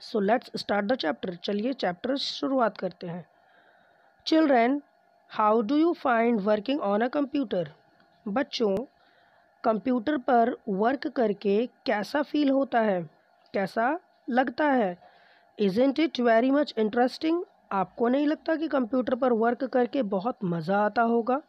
So let's start the chapter. चलिए chapter शुरुआत करते हैं। Children, how do you find working on a computer? बच्चों, कंप्यूटर पर वर्क करके कैसा फील होता है, कैसा लगता है? Isn't it very much interesting? आपको नहीं लगता कि कंप्यूटर पर वर्क करके बहुत मज़ा आता होगा?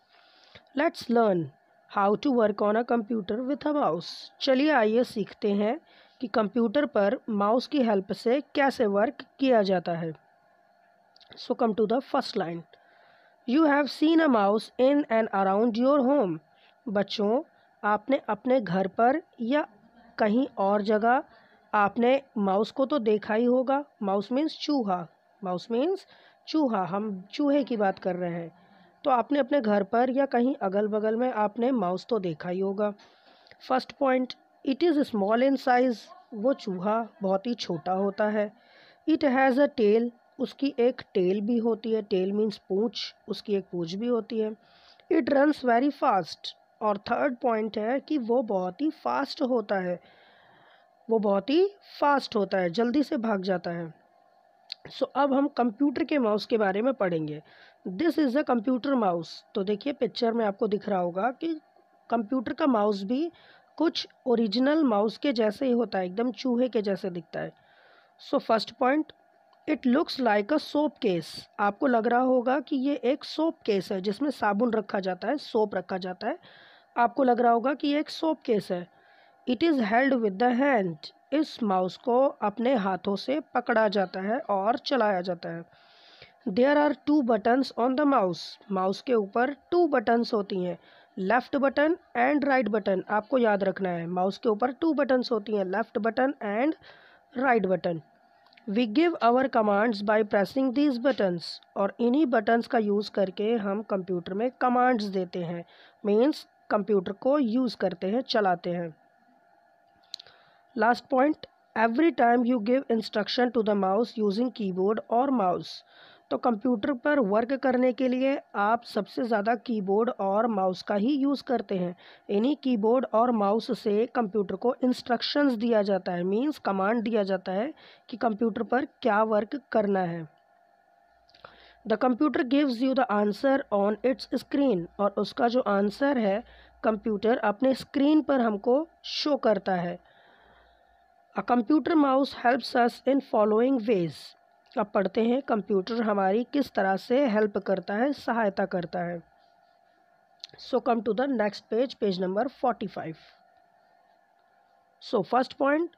Let's learn how to work on a computer with a mouse. चलिए आइए सीखते हैं कि कंप्यूटर पर माउस की हेल्प से कैसे वर्क किया जाता है। So come to the first line. You have seen a mouse in and around your home. बच्चों, आपने अपने घर पर या कहीं और जगह आपने माउस को तो देखा ही होगा। माउस मीन्स चूहा। माउस मीन्स चूहा, हम चूहे की बात कर रहे हैं। तो आपने अपने घर पर या कहीं अगल बगल में आपने माउस तो देखा ही होगा। First point, it is small in size. वो चूहा बहुत ही छोटा होता है। It has a tail. उसकी एक टेल भी होती है। टेल मीन्स पूँछ, उसकी एक पूँछ भी होती है। It runs very fast. और थर्ड पॉइंट है कि वो बहुत ही फास्ट होता है। वो बहुत ही फास्ट होता है, जल्दी से भाग जाता है। सो अब हम कंप्यूटर के माउस के बारे में पढ़ेंगे। This is a computer mouse. तो देखिए पिक्चर में आपको दिख रहा होगा कि कंप्यूटर का माउस भी कुछ ओरिजिनल माउस के जैसे ही होता है, एकदम चूहे के जैसे दिखता है। सो first point, it looks like a soap case. आपको लग रहा होगा कि ये एक सोप केस है जिसमें साबुन रखा जाता है, सोप रखा जाता है। आपको लग रहा होगा कि ये एक सोप केस है। It is held with the hand. इस माउस को अपने हाथों से पकड़ा जाता है और चलाया जाता है। There are 2 buttons on the mouse. Mouse के ऊपर 2 बटन्स होती हैं, left button and right button. आपको याद रखना है, माउस के ऊपर 2 बटन्स होती हैं, left button and right button. We give our commands by pressing these buttons. और इन्हीं बटन्स का यूज़ करके हम कंप्यूटर में कमांड्स देते हैं, मीन्स कंप्यूटर को यूज़ करते हैं, चलाते हैं। Last point, every time you give instruction to the mouse using keyboard और माउस। तो कंप्यूटर पर वर्क करने के लिए आप सबसे ज़्यादा कीबोर्ड और माउस का ही यूज़ करते हैं। इन्हीं कीबोर्ड और माउस से कंप्यूटर को इंस्ट्रक्शंस दिया जाता है, मीन्स कमांड दिया जाता है कि कंप्यूटर पर क्या वर्क करना है। The computer gives you the answer on it's screen. और उसका जो आंसर है कंप्यूटर अपने स्क्रीन पर हमको शो करता है। A computer mouse helps us in following veg. अब पढ़ते हैं कंप्यूटर हमारी किस तरह से हेल्प करता है, सहायता करता है। So come to the next page, page number 45। So first point,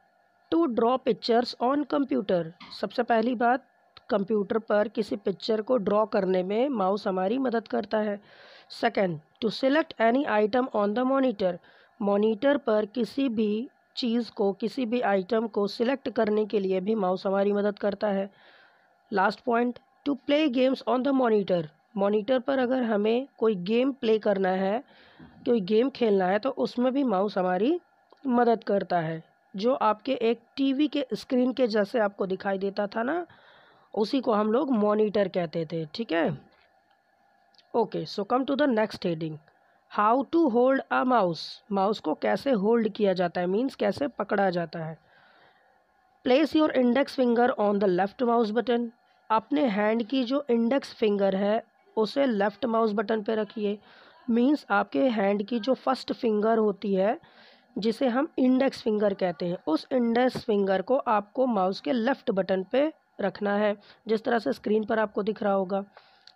to draw pictures on computer. सबसे पहली बात, कंप्यूटर पर किसी पिक्चर को ड्रॉ करने में माउस हमारी मदद करता है। Second, to select any item on the monitor. Monitor पर किसी भी चीज़ को, किसी भी आइटम को सिलेक्ट करने के लिए भी माउस हमारी मदद करता है। Last point, to play games on the monitor. Monitor पर अगर हमें कोई गेम प्ले करना है, कोई गेम खेलना है, तो उसमें भी माउस हमारी मदद करता है। जो आपके एक टीवी के स्क्रीन के जैसे आपको दिखाई देता था ना, उसी को हम लोग मॉनिटर कहते थे, ठीक है। Okay, so come to the next heading, how to hold a mouse. Mouse को कैसे होल्ड किया जाता है, मीन्स कैसे पकड़ा जाता है। Place your index finger on the left mouse button. अपने हैंड की जो इंडेक्स फिंगर है उसे लेफ्ट माउस बटन पे रखिए। मीन्स आपके हैंड की जो फर्स्ट फिंगर होती है, जिसे हम इंडेक्स फिंगर कहते हैं, उस इंडेक्स फिंगर को आपको माउस के लेफ्ट बटन पे रखना है, जिस तरह से स्क्रीन पर आपको दिख रहा होगा।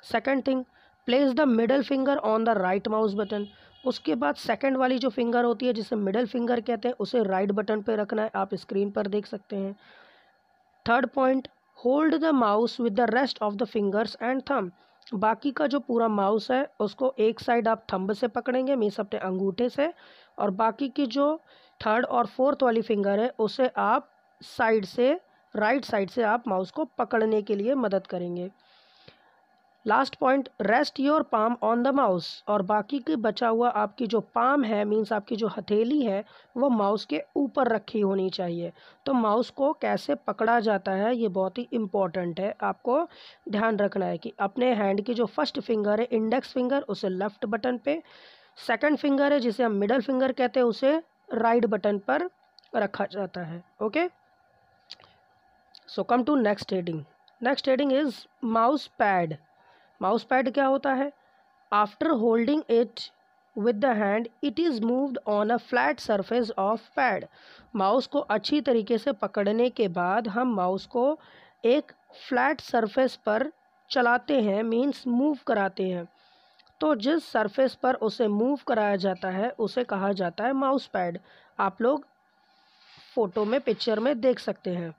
Second thing, place the middle finger on the right mouse button. उसके बाद सेकंड वाली जो फिंगर होती है, जिसे मिडल फिंगर कहते हैं, उसे राइट बटन पे रखना है, आप स्क्रीन पर देख सकते हैं। Third point, hold the mouse with the rest of the fingers and thumb. बाकी का जो पूरा माउस है उसको एक साइड आप थंब से पकड़ेंगे, मीन्स अपने अंगूठे से, और बाकी की जो थर्ड और फोर्थ वाली फिंगर है उसे आप साइड से, राइट साइड से आप माउस को पकड़ने के लिए मदद करेंगे। Last point, rest your palm on the mouse. और बाकी की बचा हुआ आपकी जो पाम है, मीन्स आपकी जो हथेली है, वो माउस के ऊपर रखी होनी चाहिए। तो माउस को कैसे पकड़ा जाता है ये बहुत ही इम्पॉर्टेंट है, आपको ध्यान रखना है कि अपने हैंड की जो फर्स्ट फिंगर है इंडेक्स फिंगर, उसे लेफ्ट बटन पे, सेकंड फिंगर है जिसे हम मिडल फिंगर कहते हैं, उसे राइट बटन पर रखा जाता है। Okay, so come to next heading. Next heading is mouse pad. Mouse pad क्या होता है? After holding it with the hand it is moved on a flat surface of pad. Mouse को अच्छी तरीके से पकड़ने के बाद हम माउस को एक फ्लैट सरफेस पर चलाते हैं, मीन्स मूव कराते हैं. तो जिस सरफेस पर उसे मूव कराया जाता है उसे कहा जाता है माउस पैड. आप लोग फोटो में पिक्चर में देख सकते हैं.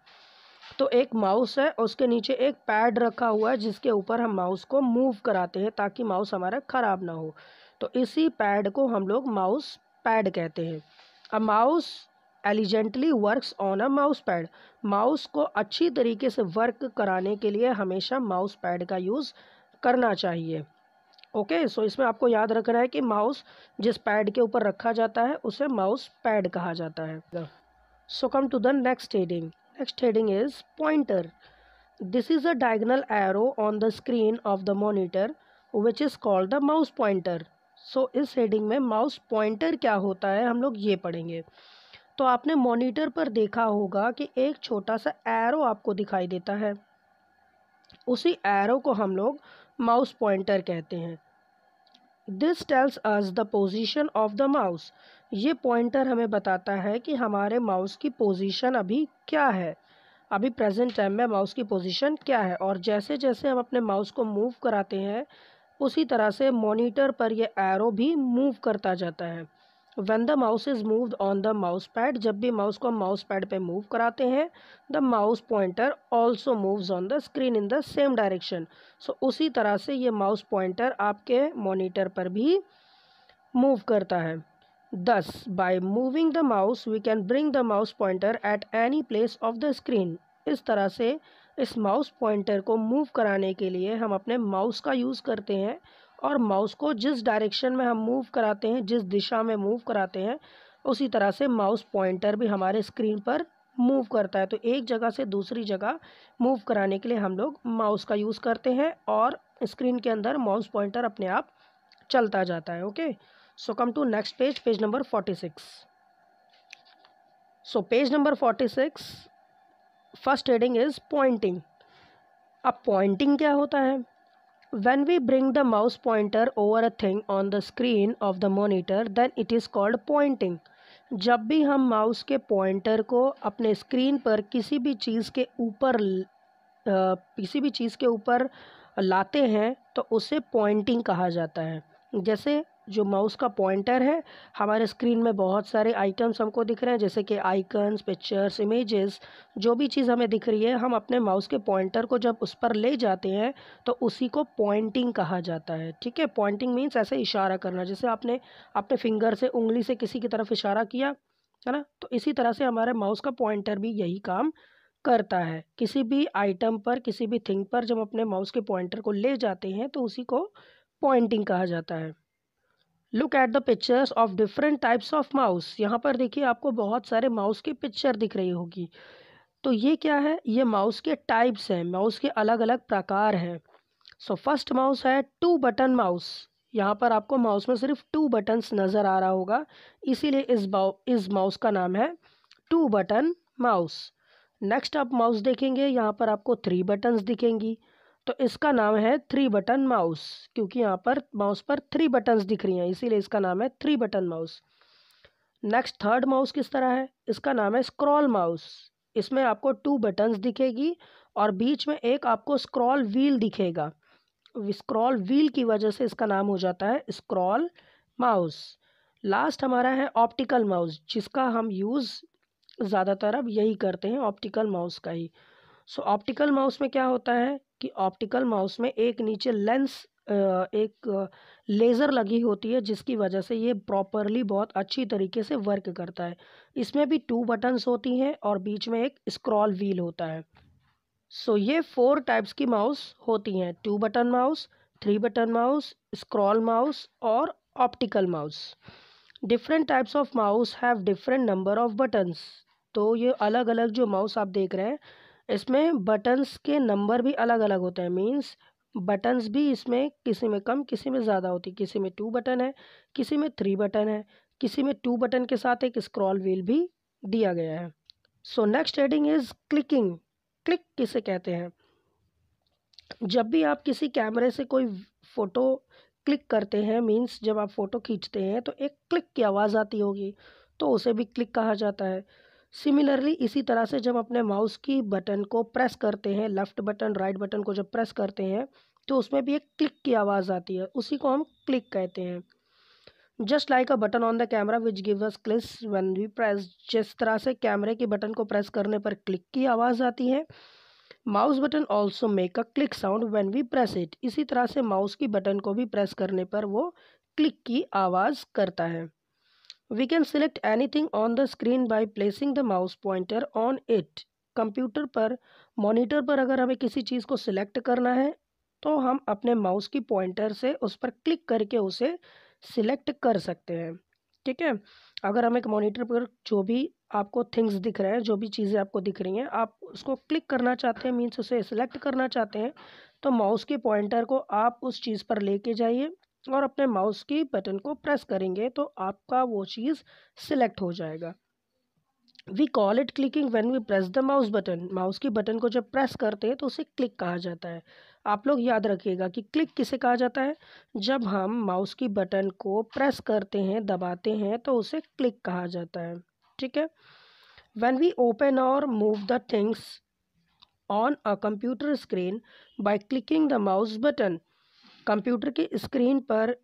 तो एक माउस है, उसके नीचे एक पैड रखा हुआ है जिसके ऊपर हम माउस को मूव कराते हैं ताकि माउस हमारा ख़राब ना हो. तो इसी पैड को हम लोग माउस पैड कहते हैं. A mouse elegantly works on a mouse pad. Mouse को अच्छी तरीके से वर्क कराने के लिए हमेशा माउस पैड का यूज़ करना चाहिए. ओके, सो इसमें आपको याद रखना है कि माउस जिस पैड के ऊपर रखा जाता है उसे माउस पैड कहा जाता है. So come to the next heading. Next heading is pointer. This is a diagonal arrow on the screen of the monitor which is called the mouse pointer. So इस heading में mouse pointer क्या होता है हम लोग ये पढ़ेंगे. तो आपने मॉनिटर पर देखा होगा कि एक छोटा सा एरो आपको दिखाई देता है. उसी एरो को हम लोग माउस पॉइंटर कहते हैं. This tells us the position of the mouse. ये पॉइंटर हमें बताता है कि हमारे माउस की पोजीशन अभी क्या है, अभी प्रेजेंट टाइम में माउस की पोजीशन क्या है. और जैसे जैसे हम अपने माउस को मूव कराते हैं उसी तरह से मॉनिटर पर ये एरो भी मूव करता जाता है. When the mouse is moved on the mouse pad, जब भी माउस को हम माउस पैड पे मूव कराते हैं, the mouse pointer also moves on the screen in the same direction. So उसी तरह से ये माउस पॉइंटर आपके मॉनिटर पर भी मूव करता है. Thus, by moving the mouse, we can bring the mouse pointer at any place of the screen. इस तरह से इस माउस पॉइंटर को मूव कराने के लिए हम अपने माउस का यूज़ करते हैं और माउस को जिस डायरेक्शन में हम मूव कराते हैं, जिस दिशा में मूव कराते हैं, उसी तरह से माउस पॉइंटर भी हमारे स्क्रीन पर मूव करता है. तो एक जगह से दूसरी जगह मूव कराने के लिए हम लोग माउस का यूज़ करते हैं और स्क्रीन के अंदर माउस पॉइंटर अपने आप चलता जाता है. Okay, so come to next page, page number 46. So page number 46, first heading is pointing. अब pointing क्या होता है? When we bring the mouse pointer over a thing on the screen of the monitor, then it is called pointing. जब भी हम mouse के pointer को अपने स्क्रीन पर किसी भी चीज़ के ऊपर लाते हैं तो उसे पॉइंटिंग कहा जाता है. जैसे जो माउस का पॉइंटर है, हमारे स्क्रीन में बहुत सारे आइटम्स हमको दिख रहे हैं, जैसे कि आइकन्स, पिक्चर्स, इमेजेस, जो भी चीज़ हमें दिख रही है, हम अपने माउस के पॉइंटर को जब उस पर ले जाते हैं तो उसी को पॉइंटिंग कहा जाता है. ठीक है, पॉइंटिंग मीन्स ऐसे इशारा करना, जैसे आपने अपने फिंगर से, उंगली से किसी की तरफ इशारा किया है ना, तो इसी तरह से हमारे माउस का पॉइंटर भी यही काम करता है. किसी भी आइटम पर, किसी भी थिंग पर जब अपने माउस के पॉइंटर को ले जाते हैं तो उसी को पॉइंटिंग कहा जाता है. Look at the pictures of different types of mouse. यहाँ पर देखिए आपको बहुत सारे माउस की पिक्चर दिख रही होगी. तो ये क्या है? ये माउस के टाइप्स हैं, माउस के अलग अलग प्रकार हैं. सो फर्स्ट माउस है 2 बटन माउस. यहाँ पर आपको माउस में सिर्फ 2 बटन्स नज़र आ रहा होगा, इसीलिए इस माउस का नाम है 2 बटन माउस. नेक्स्ट आप माउस देखेंगे, यहाँ पर आपको 3 बटन्स दिखेंगी, तो इसका नाम है 3 बटन माउस, क्योंकि यहाँ पर माउस पर 3 बटन्स दिख रही हैं, इसीलिए इसका नाम है 3 button mouse. Next third mouse किस तरह है? इसका नाम है स्क्रॉल माउस. इसमें आपको 2 बटन्स दिखेगी और बीच में एक आपको स्क्रॉल व्हील दिखेगा. स्क्रॉल व्हील की वजह से इसका नाम हो जाता है स्क्रॉल माउस. लास्ट हमारा है ऑप्टिकल माउस, जिसका हम यूज़ ज़्यादातर अब यही करते हैं, ऑप्टिकल माउस का ही. सो ऑप्टिकल माउस में क्या होता है कि ऑप्टिकल माउस में एक नीचे लेंस, एक लेज़र लगी होती है, जिसकी वजह से ये प्रॉपरली बहुत अच्छी तरीके से वर्क करता है. इसमें भी 2 बटन्स होती हैं और बीच में एक स्क्रॉल व्हील होता है. सो ये 4 टाइप्स की माउस होती हैं: 2 button mouse, 3 button mouse, scroll mouse और optical mouse. Different types of mouse have different number of buttons. तो ये अलग अलग जो माउस आप देख रहे हैं, इसमें बटन्स के नंबर भी अलग अलग होते हैं. मीन्स बटन्स भी इसमें किसी में कम, किसी में ज़्यादा होती है. किसी में 2 बटन है, किसी में 3 बटन है, किसी में 2 बटन के साथ एक स्क्रॉल व्हील भी दिया गया है. So next heading is clicking. Click किसे कहते हैं? जब भी आप किसी कैमरे से कोई फ़ोटो क्लिक करते हैं, मीन्स जब आप फ़ोटो खींचते हैं तो एक क्लिक की आवाज़ आती होगी, तो उसे भी क्लिक कहा जाता है। सिमिलरली इसी तरह से जब अपने माउस की बटन को प्रेस करते हैं, लेफ़्ट बटन राइट बटन को जब प्रेस करते हैं तो उसमें भी एक क्लिक की आवाज़ आती है, उसी को हम क्लिक कहते हैं। Just like a button on the camera which gives us clicks when we press, जिस तरह से कैमरे के बटन को प्रेस करने पर क्लिक की आवाज़ आती है, mouse button also make a click sound when we press it. इसी तरह से माउस की बटन को भी प्रेस करने पर वो क्लिक की आवाज़ करता है। We can select anything on the screen by placing the mouse pointer on it. Computer पर, मॉनिटर पर अगर हमें किसी चीज़ को सिलेक्ट करना है तो हम अपने माउस की पॉइंटर से उस पर क्लिक करके उसे सिलेक्ट कर सकते हैं। ठीक है, अगर हम एक मॉनिटर पर जो भी आपको थिंग्स दिख रहे हैं, जो भी चीज़ें आपको दिख रही हैं, आप उसको क्लिक करना चाहते हैं, मीन्स उसे सिलेक्ट करना चाहते हैं, तो माउस के पॉइंटर को आप उस चीज़ पर लेके जाइए और अपने माउस की बटन को प्रेस करेंगे तो आपका वो चीज़ सिलेक्ट हो जाएगा। We call it clicking when we press the mouse button. Mouse की बटन को जब प्रेस करते हैं तो उसे क्लिक कहा जाता है। आप लोग याद रखिएगा कि क्लिक किसे कहा जाता है? जब हम माउस की बटन को प्रेस करते हैं, दबाते हैं, तो उसे क्लिक कहा जाता है। ठीक है, व्हेन वी ओपन और move the things on a computer screen by clicking the mouse button. Computer की स्क्रीन पर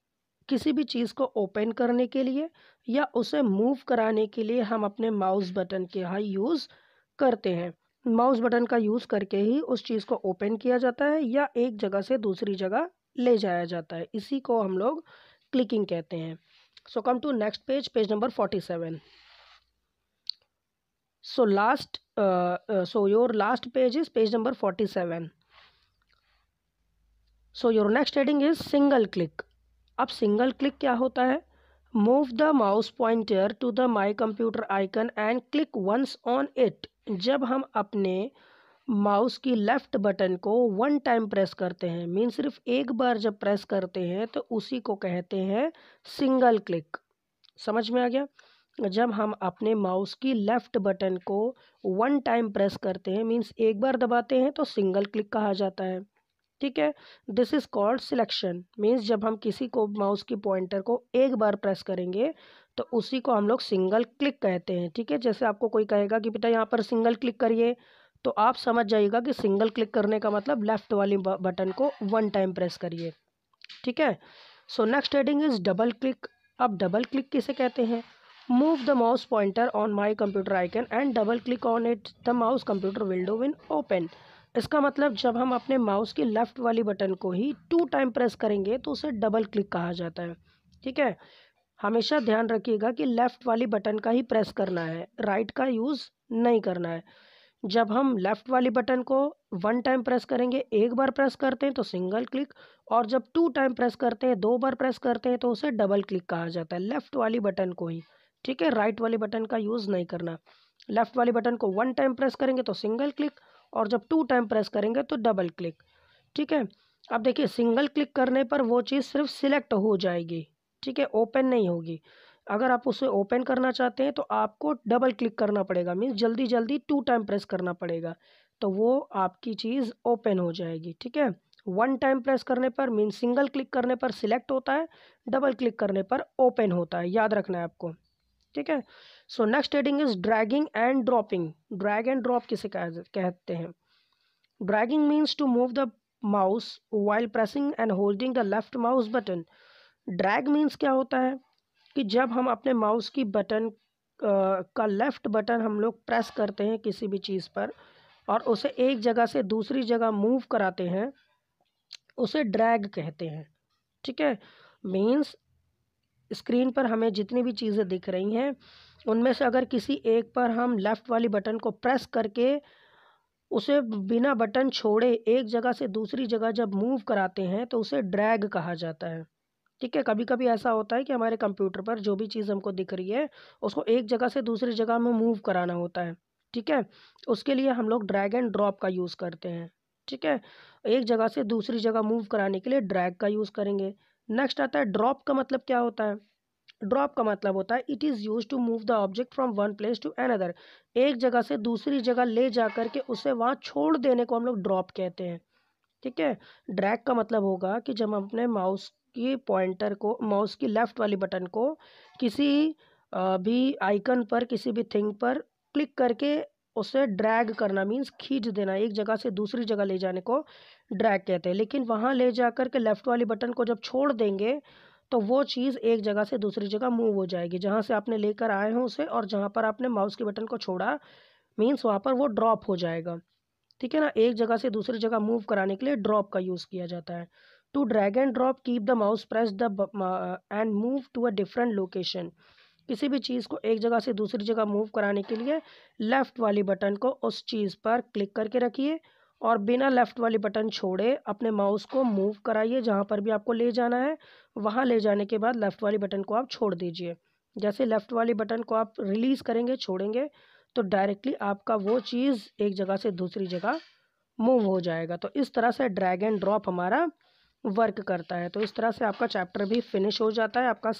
किसी भी चीज़ को ओपन करने के लिए या उसे मूव कराने के लिए हम अपने माउस बटन के यहाँ यूज़ करते हैं। माउस बटन का यूज़ करके ही उस चीज़ को ओपन किया जाता है या एक जगह से दूसरी जगह ले जाया जाता है। इसी को हम लोग क्लिकिंग कहते हैं। So come to next page, page number 47। So your last page is page number 47. So your next heading is single click. अब सिंगल क्लिक क्या होता है? Move the mouse pointer to the my computer icon and click once on it. जब हम अपने mouse की left button को one time press करते हैं, मीन सिर्फ एक बार जब प्रेस करते हैं तो उसी को कहते हैं सिंगल क्लिक। समझ में आ गया? जब हम अपने माउस की लेफ्ट बटन को वन टाइम प्रेस करते हैं, मीन्स एक बार दबाते हैं, तो सिंगल क्लिक कहा जाता है। ठीक है, this is called selection. Means जब हम किसी को माउस की पॉइंटर को एक बार प्रेस करेंगे तो उसी को हम लोग सिंगल क्लिक कहते हैं। ठीक है, जैसे आपको कोई कहेगा कि बेटा यहाँ पर सिंगल क्लिक करिए, तो आप समझ जाइएगा कि सिंगल क्लिक करने का मतलब लेफ्ट वाली बटन को वन टाइम प्रेस करिए। ठीक है, so next heading is double click. अब डबल क्लिक किसे कहते हैं? Move the mouse pointer on my computer icon and double click on it, the mouse computer window will open. इसका मतलब जब हम अपने माउस की लेफ्ट वाली बटन को ही टू टाइम प्रेस करेंगे तो उसे डबल क्लिक कहा जाता है। ठीक है, हमेशा ध्यान रखिएगा कि लेफ्ट वाली बटन का ही प्रेस करना है, राइट का यूज़ नहीं करना है। जब हम लेफ़्ट वाली बटन को वन टाइम प्रेस करेंगे, एक बार प्रेस करते हैं तो सिंगल क्लिक, और जब टू टाइम प्रेस करते हैं, दो बार प्रेस करते हैं, तो उसे डबल क्लिक कहा जाता है, लेफ़्ट वाली बटन को ही। ठीक है, राइट वाली बटन का यूज़ नहीं करना। लेफ़्ट वाली बटन को वन टाइम प्रेस करेंगे तो सिंगल क्लिक, और जब टू टाइम प्रेस करेंगे तो डबल क्लिक। ठीक है, अब देखिए सिंगल क्लिक करने पर वो चीज़ सिर्फ सिलेक्ट हो जाएगी। ठीक है, ओपन नहीं होगी। अगर आप उसे ओपन करना चाहते हैं तो आपको डबल क्लिक करना पड़ेगा, मीन्स जल्दी जल्दी टू टाइम प्रेस करना पड़ेगा, तो वो आपकी चीज़ ओपन हो जाएगी। ठीक है, वन टाइम प्रेस करने पर मीन्स सिंगल क्लिक करने पर सिलेक्ट होता है, डबल क्लिक करने पर ओपन होता है, याद रखना है आपको। ठीक है, so next heading is dragging and dropping. Drag and drop किसे कहते हैं? Dragging means to move the mouse while pressing and holding the left mouse button. Drag means क्या होता है कि जब हम अपने माउस की बटन का लेफ़्ट बटन हम लोग प्रेस करते हैं किसी भी चीज़ पर और उसे एक जगह से दूसरी जगह मूव कराते हैं, उसे ड्रैग कहते हैं। ठीक है, मीन्स स्क्रीन पर हमें जितनी भी चीज़ें दिख रही हैं उनमें से अगर किसी एक पर हम लेफ़्ट वाली बटन को प्रेस करके उसे बिना बटन छोड़े एक जगह से दूसरी जगह जब मूव कराते हैं तो उसे ड्रैग कहा जाता है। ठीक है, कभी कभी ऐसा होता है कि हमारे कंप्यूटर पर जो भी चीज़ हमको दिख रही है उसको एक जगह से दूसरी जगह में मूव कराना होता है। ठीक है, उसके लिए हम लोग ड्रैग एंड ड्रॉप का यूज़ करते हैं। ठीक है, एक जगह से दूसरी जगह मूव कराने के लिए ड्रैग का यूज़ करेंगे। नेक्स्ट आता है ड्रॉप का मतलब क्या होता है? ड्रॉप का मतलब होता है it is use to move the object from one place to another. एक जगह से दूसरी जगह ले जा करके उसे वहाँ छोड़ देने को हम लोग ड्रॉप कहते हैं। ठीक है। ड्रैग का मतलब होगा कि जब हम अपने माउस की पॉइंटर को, माउस की लेफ्ट वाली बटन को किसी भी आइकन पर, किसी भी थिंग पर क्लिक करके उसे ड्रैग करना, मीन्स खींच देना, एक जगह से दूसरी जगह ले जाने को ड्रैग कहते हैं। लेकिन वहाँ ले जा कर के लेफ्ट वाली बटन को जब छोड़ देंगे तो वो चीज़ एक जगह से दूसरी जगह मूव हो जाएगी, जहाँ से आपने लेकर आए हो उसे और जहाँ पर आपने माउस की बटन को छोड़ा, मीन्स वहाँ पर वो ड्रॉप हो जाएगा। ठीक है ना। एक जगह से दूसरी जगह मूव कराने के लिए ड्रॉप का यूज़ किया जाता है। To drag and drop keep the mouse press the and move to a different location. किसी भी चीज़ को एक जगह से दूसरी जगह मूव कराने के लिए लेफ़्ट वाली बटन को उस चीज़ पर क्लिक करके रखिए और बिना लेफ़्ट वाली बटन छोड़े अपने माउस को मूव कराइए, जहाँ पर भी आपको ले जाना है वहाँ ले जाने के बाद लेफ़्ट वाली बटन को आप छोड़ दीजिए। जैसे लेफ़्ट वाली बटन को आप रिलीज़ करेंगे, छोड़ेंगे, तो डायरेक्टली आपका वो चीज़ एक जगह से दूसरी जगह मूव हो जाएगा। तो इस तरह से ड्रैग एंड ड्रॉप हमारा वर्क करता है। तो इस तरह से आपका चैप्टर भी फिनिश हो जाता है। आपका